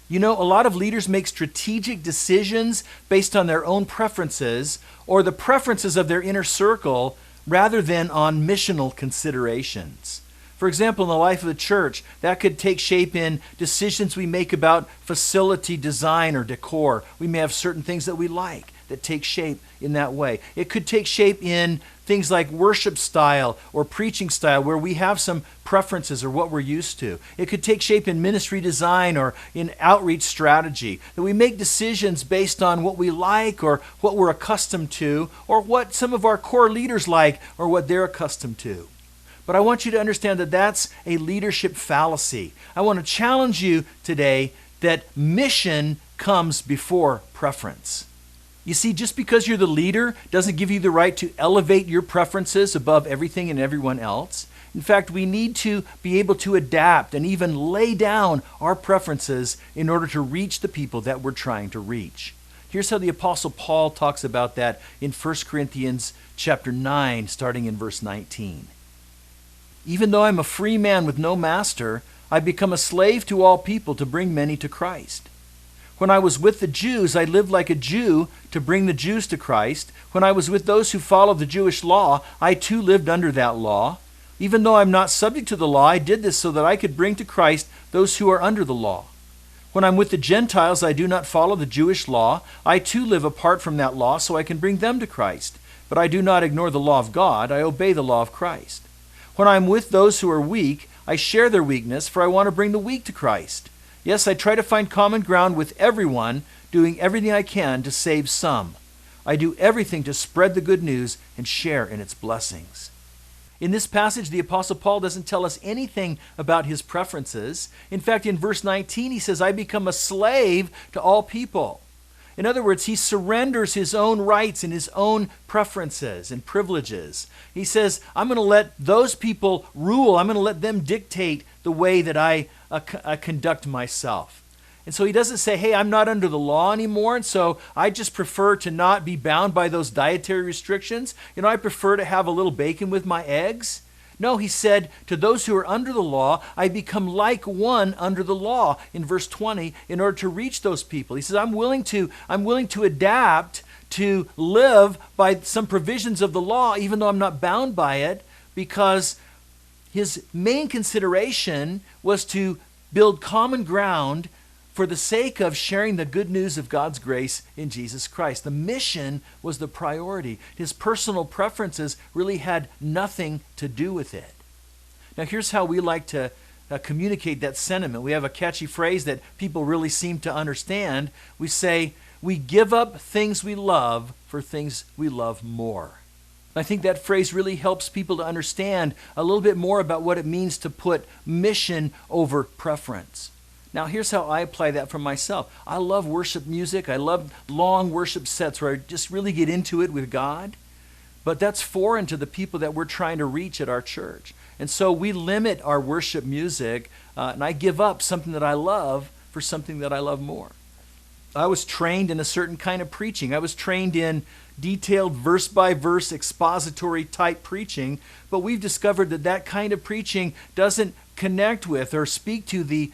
You know, a lot of leaders make strategic decisions based on their own preferences or the preferences of their inner circle rather than on missional considerations. For example, in the life of the church, that could take shape in decisions we make about facility design or decor. We may have certain things that we like that take shape in that way. It could take shape in things like worship style or preaching style where we have some preferences or what we're used to. It could take shape in ministry design or in outreach strategy. That we make decisions based on what we like or what we're accustomed to or what some of our core leaders like or what they're accustomed to. But I want you to understand that that's a leadership fallacy. I want to challenge you today that mission comes before preference. You see, just because you're the leader doesn't give you the right to elevate your preferences above everything and everyone else. In fact, we need to be able to adapt and even lay down our preferences in order to reach the people that we're trying to reach. Here's how the Apostle Paul talks about that in 1 Corinthians chapter 9, starting in verse 19. Even though I'm a free man with no master, I become a slave to all people to bring many to Christ. When I was with the Jews, I lived like a Jew to bring the Jews to Christ. When I was with those who follow the Jewish law, I too lived under that law. Even though I'm not subject to the law, I did this so that I could bring to Christ those who are under the law. When I'm with the Gentiles, I do not follow the Jewish law. I too live apart from that law so I can bring them to Christ. But I do not ignore the law of God. I obey the law of Christ. When I'm with those who are weak, I share their weakness, for I want to bring the weak to Christ. Yes, I try to find common ground with everyone, doing everything I can to save some. I do everything to spread the good news and share in its blessings. In this passage, the Apostle Paul doesn't tell us anything about his preferences. In fact, in verse 19, he says, I become a slave to all people. In other words, he surrenders his own rights and his own preferences and privileges. He says, I'm going to let those people rule. I'm going to let them dictate the way that I conduct myself. And so he doesn't say, hey, I'm not under the law anymore, and so I just prefer to not be bound by those dietary restrictions. You know, I prefer to have a little bacon with my eggs. No, he said, to those who are under the law, I become like one under the law in verse 20 in order to reach those people. He says, I'm willing to adapt to live by some provisions of the law, even though I'm not bound by it, because his main consideration was to build common ground for the sake of sharing the good news of God's grace in Jesus Christ. The mission was the priority. His personal preferences really had nothing to do with it. Now here's how we like to communicate that sentiment. We have a catchy phrase that people really seem to understand. We say, we give up things we love for things we love more. I think that phrase really helps people to understand a little bit more about what it means to put mission over preference. Now, here's how I apply that for myself. I love worship music. I love long worship sets where I just really get into it with God. But that's foreign to the people that we're trying to reach at our church. And so we limit our worship music, and I give up something that I love for something that I love more. I was trained in a certain kind of preaching. I was trained in detailed verse-by-verse expository type preaching, but we've discovered that that kind of preaching doesn't connect with or speak to the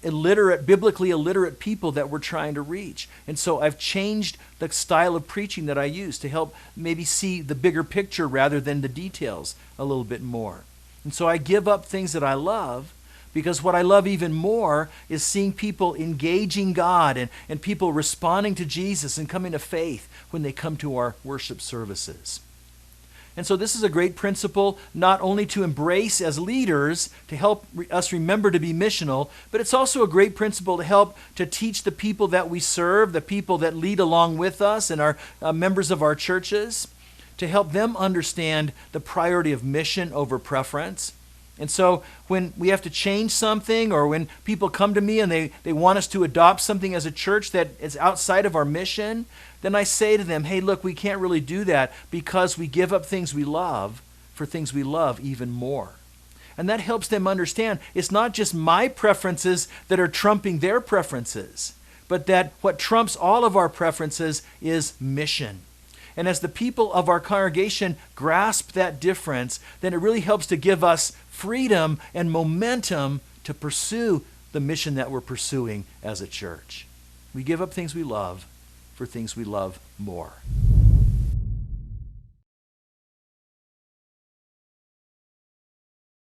biblically illiterate people that we're trying to reach. And so I've changed the style of preaching that I use to help maybe see the bigger picture rather than the details a little bit more. And so I give up things that I love, because what I love even more is seeing people engaging God and people responding to Jesus and coming to faith when they come to our worship services. And so this is a great principle not only to embrace as leaders to help us remember to be missional, but it's also a great principle to help to teach the people that we serve, the people that lead along with us and are members of our churches, to help them understand the priority of mission over preference. And so when we have to change something, or when people come to me and they want us to adopt something as a church that is outside of our mission, then I say to them, hey, look, we can't really do that because we give up things we love for things we love even more. And that helps them understand it's not just my preferences that are trumping their preferences, but that what trumps all of our preferences is mission. And as the people of our congregation grasp that difference, then it really helps to give us freedom and momentum to pursue the mission that we're pursuing as a church. We give up things we love for things we love more.